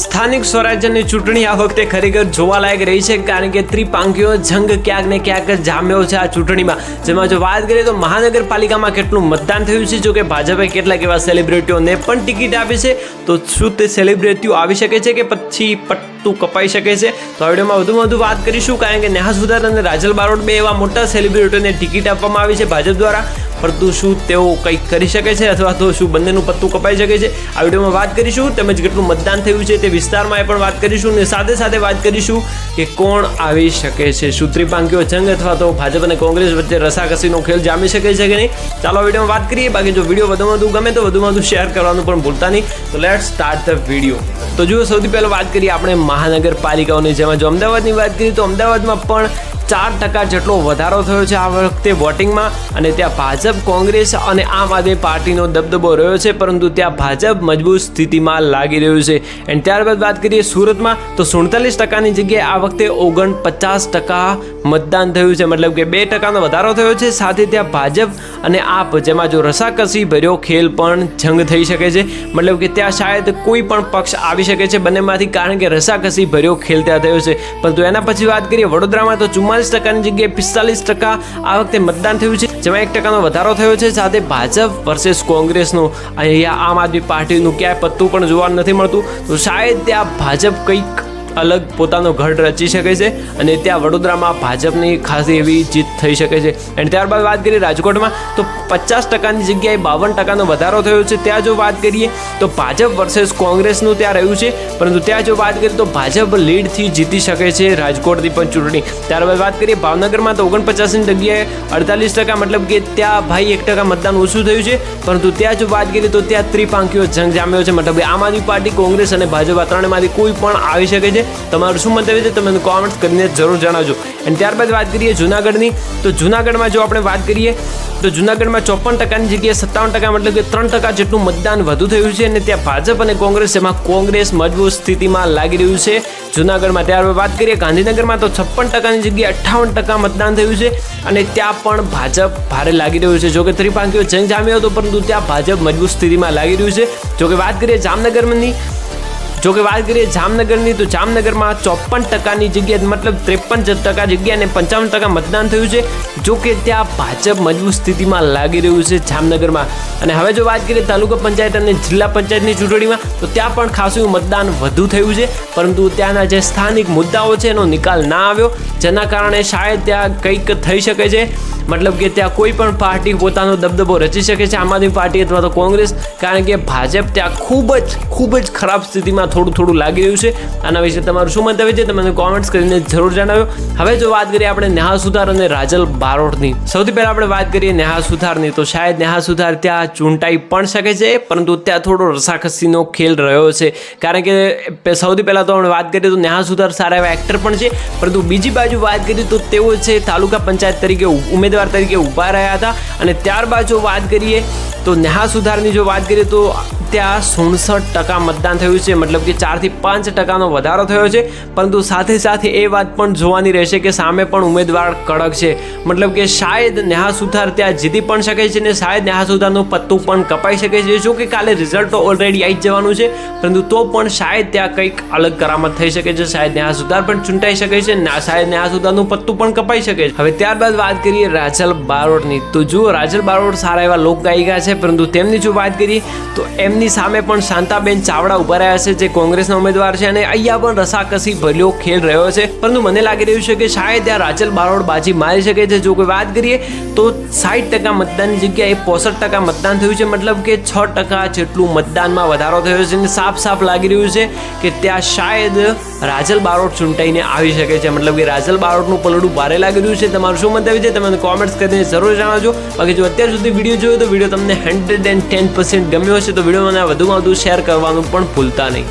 સ્થાનિક સ્વરાજ્યની ચૂંટણી આ વખતે ખરેખર જોવાલાયક રહી છે, કારણ કે ત્રિપાંખીયો જંગ ક્યાંક ને ક્યાંક જામ્યો છે આ ચૂંટણીમાં. જેમાં જો વાત કરીએ તો મહાનગરપાલિકામાં કેટલું મતદાન થયું છે, જો કે ભાજપે કેટલાક એવા સેલિબ્રિટીઓને પણ ટિકિટ આપી છે. તો શું તે સેલિબ્રિટીઓ આવી શકે છે કે પછી પટ્ટું કપાઈ શકે છે? તો આ વિડીયોમાં વધુ વાત કરીશું, કારણ કે નેહા સુથાર અને રાજલ બારોટ બે એવા મોટા સેલિબ્રિટીઓને ટિકિટ આપવામાં આવી છે ભાજપ દ્વારા. પરંતુ શું તેઓ કંઈક કરી શકે છે અથવા તો શું બંનેનું પત્તું કપાઈ શકે છે? આ વિડીયોમાં વાત કરીશું. તેમજ કેટલું મતદાન થયું છે તે વિસ્તારમાં પણ વાત કરીશું, અને સાથે વાત કરીશું કે કોણ આવી શકે છે. શું ત્રિપાંખીયો જંગ અથવા તો ભાજપ અને કોંગ્રેસ વચ્ચે રસાકસીનો ખેલ જામી શકે છે કે નહીં? ચાલો વિડીયોમાં વાત કરીએ. બાકી જો વિડીયો વધુ ગમે તો વધુ શેર કરવાનું પણ ભૂલતા નહીં. તો લેટ્સ સ્ટાર્ટ ધ વિડીયો. તો જુઓ, સૌથી પહેલાં વાત કરીએ આપણે મહાનગરપાલિકાઓની. જેમાં જો અમદાવાદની વાત કરીએ તો અમદાવાદમાં પણ 4% જેટલો વધારો થયો છે આ વખતે વોટિંગમાં, અને ત્યાં ભાજપ, કોંગ્રેસ અને આમ આદમી પાર્ટીનો દબદબો રહ્યો છે, પરંતુ ત્યાં ભાજપ મજબૂત સ્થિતિમાં લાગી રહ્યું છે. અને ત્યારબાદ વાત કરીએ સુરતમાં, તો 47%ની જગ્યાએ આ વખતે 49% મતદાન થયું છે, મતલબ કે 2%નો વધારો થયો છે. સાથે ત્યાં ભાજપ અને આપ, જેમાં જો રસાકસી ભર્યો ખેલ પણ જંગ થઈ શકે છે, મતલબ કે ત્યાં શાયદ કોઈ પણ પક્ષ આવી શકે છે બંનેમાંથી, કારણ કે રસાકસી ભર્યો ખેલ ત્યાં થયો છે. પરંતુ એના પછી વાત કરીએ વડોદરામાં, તો 44%ની જગ્યાએ 45% આ વખતે મતદાન થયું છે, જેમાં 1%નો વધારો થયો છે. સાથે ભાજપ વર્સેસ કોંગ્રેસનું અહીંયા આમ આદમી પાર્ટીનું ક્યાંય પત્તું પણ જોવા નથી મળતું. તો શાયદ ત્યાં ભાજપ કંઈક અલગ પોતાનો ગઢ રચી શકે છે, અને ત્યાં વડોદરામાં ભાજપની ખાસી એવી જીત થઈ શકે છે. અને ત્યારબાદ વાત કરીએ રાજકોટમાં, તો 50%ની જગ્યાએ 52%નો વધારો થયો છે. ત્યાં જો વાત કરીએ તો ભાજપ વર્સેસ કોંગ્રેસનું ત્યાં રહ્યું છે, પરંતુ ત્યાં જો વાત કરીએ તો ભાજપ લીડથી જીતી શકે છે રાજકોટની પણ ચૂંટણી. ત્યારબાદ વાત કરીએ ભાવનગરમાં, તો 49ની જગ્યાએ 48%, મતલબ કે ત્યાં ભાઈ 1% મતદાન ઓછું થયું છે. પરંતુ ત્યાં જો વાત કરીએ તો ત્યાં ત્રિપાંખીયો જંગ જામ્યો છે, મતલબ આમ આદમી પાર્ટી, કોંગ્રેસ અને ભાજપ આ ત્રણમાંથી કોઈ પણ આવી શકે છે. તમારું શું મંતવ્ય છે તમે કોમેન્ટ્સ કરીને જરૂર જણાવજો. અને ત્યારબાદ વાત કરીએ જૂનાગઢની, તો જૂનાગઢમાં જો આપણે વાત કરીએ તો જૂનાગઢમાં 54%ની જગ્યાએ 57%, મતલબ કે 3% જેટલું મતદાન વધુ થયું છે, અને ત્યાં ભાજપ અને કોંગ્રેસ, એમાં કોંગ્રેસ મજબૂત સ્થિતિમાં લાગી રહ્યું છે જૂનાગઢમાં. ત્યારબાદ વાત કરીએ ગાંધીનગરમાં, તો 56%ની જગ્યાએ 58% મતદાન થયું છે, અને ત્યાં પણ ભાજપ ભારે લાગી રહ્યું છે. જોકે ત્રિપાંખીયો જંગ જામ્યો હતો, પરંતુ ત્યાં ભાજપ મજબૂત સ્થિતિમાં લાગી રહ્યું છે. જોકે વાત કરીએ જામનગરની, તો જામનગરમાં 54%ની જગ્યાએ, મતલબ 53% જગ્યાએ અને 55% મતદાન થયું છે. જોકે ત્યાં ભાજપ મજબૂત સ્થિતિમાં લાગી રહ્યું છે જામનગરમાં. અને હવે જો વાત કરીએ તાલુકા પંચાયત અને જિલ્લા પંચાયતની ચૂંટણીમાં, તો ત્યાં પણ ખાસું મતદાન વધુ થયું છે, પરંતુ ત્યાંના જે સ્થાનિક મુદ્દાઓ છે એનો નિકાલ ના આવ્યો, જેના કારણે શાયદ ત્યાં કંઈક થઈ શકે છે. મતલબ કે ત્યાં કોઈ પણ પાર્ટી પોતાનો દબદબો રચી શકે છે, આમ આદમી પાર્ટી અથવા તો કોંગ્રેસ, કારણ કે ભાજપ ત્યાં ખૂબ જ ખરાબ સ્થિતિમાં થોડું લાગી રહ્યું છે. આના વિશે તમારું શું મંતવ્ય છે તમે કોમેન્ટ્સ કરીને જરૂર જણાવ્યો. હવે જો વાત કરીએ આપણે નેહા સુથાર અને રાજલ બારોટની, સૌથી પહેલા આપણે વાત કરીએ નેહા સુથારની, તો શાયદ નેહા સુથાર ત્યાં ચૂંટાઈ પણ શકે છે, પરંતુ ત્યાં થોડો રસાકસીનો ખેલ રહ્યો છે, કારણ કે સૌથી પહેલા તો આપણે વાત કરીએ તો નેહા સુથાર સારા એવા એક્ટર પણ છે, પરંતુ બીજી બાજુ વાત કરીએ તો તેઓ છે તાલુકા પંચાયત તરીકે ઉમેદવાર તરીકે ઊભા રહ્યા હતા. અને ત્યારબાદ જો વાત કરીએ તો નેહા સુથારની જો વાત કરીએ તો ત્યાં 67% મતદાન થયું છે, મતલબ કે 4 થી 5%નો વધારો થયો છે. પરંતુ સાથે એ વાત પણ જોવાની રહેશે કે સામે પણ ઉમેદવાર કડક છે, મતલબ કે શાયદ નેહા સુથાર ત્યાં જીતી પણ શકે છે, અને શાયદ નેહા સુથારનું પત્તું પણ કપાઈ શકે છે. જો કે કાલે રિઝલ્ટ તો ઓલરેડી આવી જ જવાનું છે, પરંતુ તો પણ શાયદ ત્યાં કંઈક અલગ કરામત થઈ શકે છે. શાયદ નેહા સુથાર પણ ચૂંટાઈ શકે છે, શાયદ નેહા સુથારનું પત્તું પણ કપાઈ શકે છે. હવે ત્યારબાદ વાત કરીએ રાજલ બારોટની, તો જુઓ રાજલ બારોટ સારા એવા લોકગાયિકા છે, પરંતુ તેમની જો વાત કરીએ તો એમની સામે પણ શાંતાબેન ચાવડા ઉભા રહ્યા છે, જે કોંગ્રેસના ઉમેદવાર છે, અને અહીંયા પણ રસાકસી ભર્યો ખેલ રહ્યો છે. પરંતુ મને લાગી રહ્યું છે કે શાયદ ત્યાં રાજલ બારોટ બાજી મારી શકે છે. જો કોઈ વાત કરીએ તો 60% મતદાનની જગ્યાએ 65% મતદાન થયું છે, મતલબ કે 6% જેટલું મતદાનમાં વધારો થયો છે, અને સાફ લાગી રહ્યું છે કે ત્યાં શાયદ રાજલ બારોટ ચૂંટાઈને આવી શકે છે, મતલબ કે રાજલ બારોટનું પલડું ભારે લાગી રહ્યું છે. તમારું શું મંતવ્ય છે તમે કોમેન્ટ્સ કરીને જરૂર જણાવજો. બાકી જો અત્યાર સુધી વિડીયો જોયો તો વિડીયો તમને 110% ગમ્યો હશે તો વિડીયોને વધુમાં વધુ શેર કરવાનું પણ ભૂલતા નહીં.